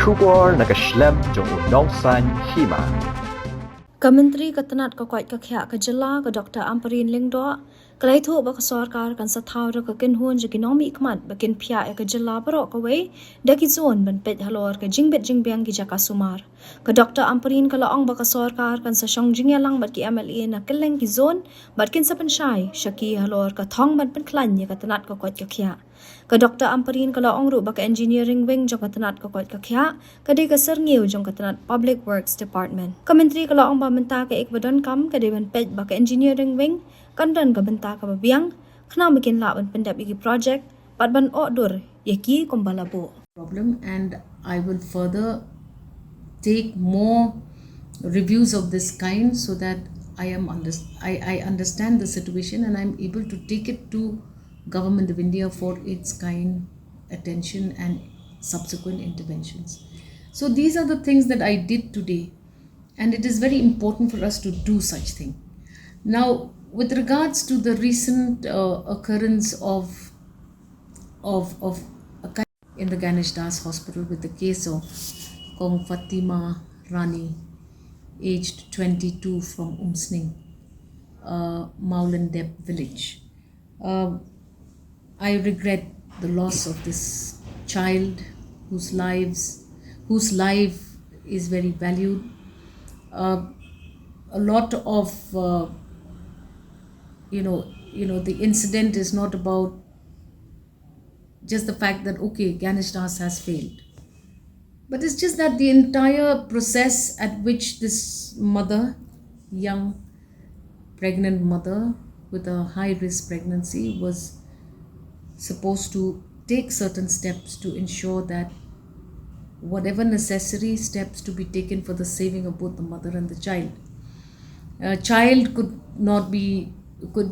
Sugar nakaslem jong unongsan Hima. Kementeri Ketenat Kokoit Kakya Kejela ke Dr. Ampareen Lingdo kelai thu ba kesorkar kan Thaw ke Kynhun je Nongmihkhmat bakin pia ke Kejela barok ke wei daki zon ban Peit halor ke Jingbit Jingbiang ki Jaka Sumar ke Dr. Ampareen ke laong ba kesorkar kan Shong Jingyalang bat ki MLA na keleng ki zon bat kin sapen shai shaki halor ke thong ban pen klan ye Ketenat Kokoit Kakya ke Dr. Ampareen ke laong ru ba ke engineering wing jong Ketenat Kokoit Kakya ke de ke Serniu jong Ketenat Public Works Department Kementeri ke laong ba menta ke ikbadan kam ke de ban Peit ba ke engineering wing kan dan ka benta ka babiang khna bikin la ban pendap igi project pat ban order yaki kombalabo problem, and I will further take more reviews of this kind so that I understand the situation and I'm able to take it to Government of India for its kind attention and subsequent interventions. So these are the things that I did today, and it is very important for us to do such thing. Now, with regards to the recent occurrence of in the Ganesh Das Hospital with the case of Kong Fatima Rani, aged 22 from Umsning, Maulendep village. I regret the loss of this child whose life is very valued. A lot of the incident is not about just the fact that okay, Ganesh Das has failed, but it's just that the entire process at which this mother, young pregnant mother with a high risk pregnancy, was supposed to take certain steps to ensure that whatever necessary steps to be taken for the saving of both the mother and the child. A child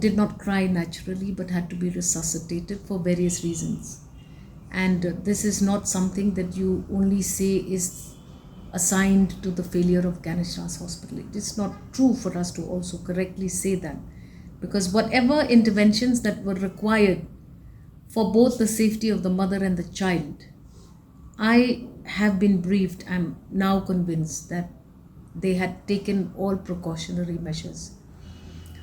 did not cry naturally but had to be resuscitated for various reasons. And this is not something that you only say is assigned to the failure of Ganesh Das Hospital. It is not true for us to also correctly say that, because whatever interventions that were required for both the safety of the mother and the child, I have been briefed, I'm now convinced that they had taken all precautionary measures.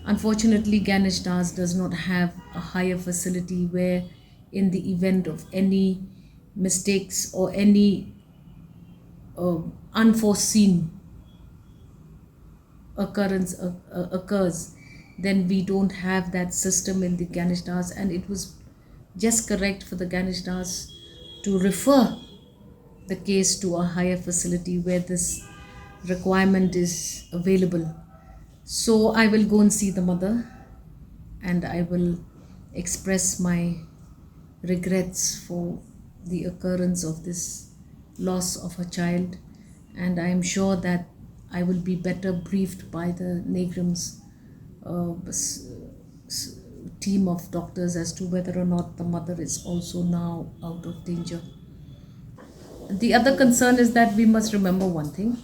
Unfortunately, Ganesh Das does not have a higher facility where in the event of any mistakes or any unforeseen occurrence occurs, then we don't have that system in the Ganesh Das, and it was just correct for the Ganesh Das to refer the case to a higher facility where this requirement is available. So I will go and see the mother and I will express my regrets for the occurrence of this loss of a child, and I am sure that I will be better briefed by the Negram's team of doctors as to whether or not the mother is also now out of danger. The other concern is that we must remember one thing.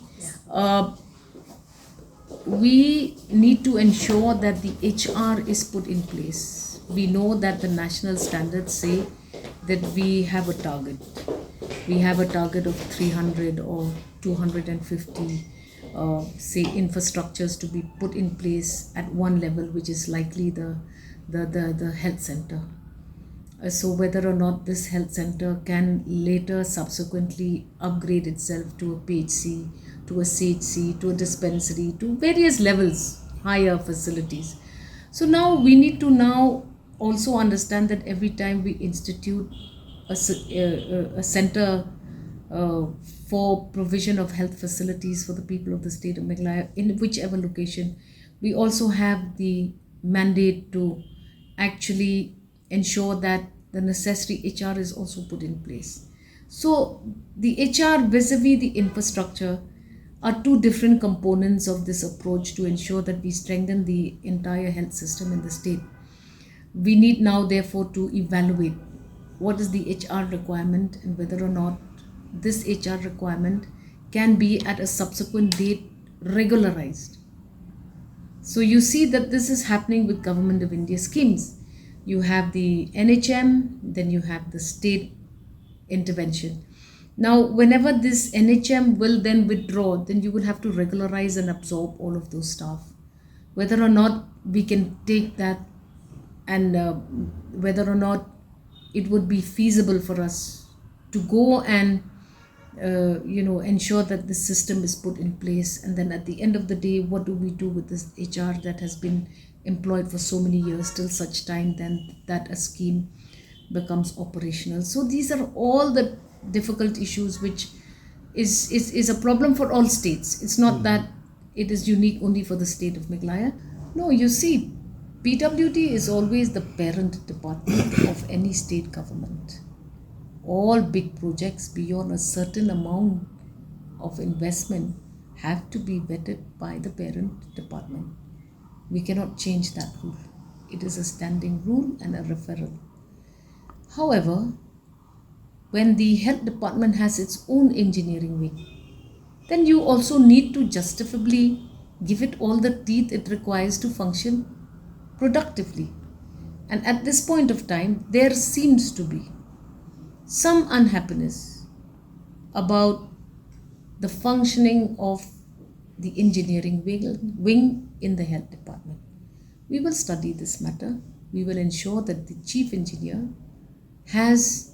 We need to ensure that the HR is put in place. We know that the national standards say that we have a target. We have a target of 300 or 250 infrastructures to be put in place at one level, which is likely the health center. So whether or not this health center can later subsequently upgrade itself to a PHC, to a CHC, to a dispensary, to various levels, higher facilities. So now we need to now also understand that every time we institute a center for provision of health facilities for the people of the state of Meghalaya, in whichever location, we also have the mandate to actually ensure that the necessary HR is also put in place. So the HR vis-a-vis the infrastructure are two different components of this approach to ensure that we strengthen the entire health system in the state. We need now therefore to evaluate what is the HR requirement and whether or not this HR requirement can be at a subsequent date regularized. So you see that this is happening with Government of India schemes. You have the NHM, then you have the state intervention. Now, whenever this NHM will then withdraw, then you would have to regularize and absorb all of those staff. Whether or not we can take that, and whether or not it would be feasible for us to go and ensure that the system is put in place, and then at the end of the day, what do we do with this HR that has been employed for so many years till such time then that a scheme becomes operational. So these are all the difficult issues which is a problem for all states. It's not that it is unique only for the state of Meghalaya. No, you see, PWD is always the parent department of any state government. All big projects beyond a certain amount of investment have to be vetted by the parent department. We cannot change that rule. It is a standing rule and a referral. However, when the health department has its own engineering wing, then you also need to justifiably give it all the teeth it requires to function productively. And at this point of time, there seems to be some unhappiness about the functioning of the engineering wing in the health department. We will study this matter. We will ensure that the chief engineer has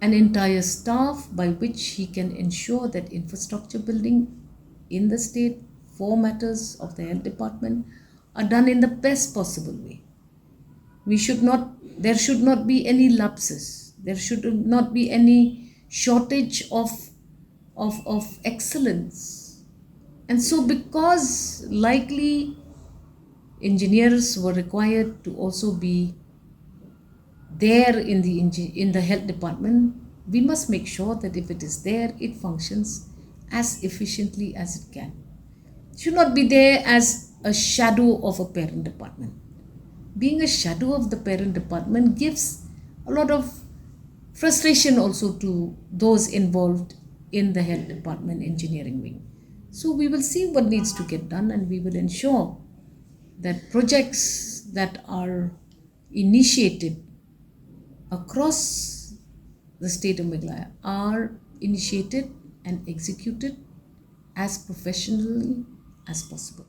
an entire staff by which he can ensure that infrastructure building in the state for matters of the health department are done in the best possible way. There should not be any lapses. There should not be any shortage of excellence. And so because likely engineers were required to also be there in the health department, we must make sure that if it is there, it functions as efficiently as it can. It should not be there as a shadow of a parent department. Being a shadow of the parent department gives a lot of frustration also to those involved in the health department engineering wing. So we will see what needs to get done, and we will ensure that projects that are initiated across the state of Meghalaya are initiated and executed as professionally as possible.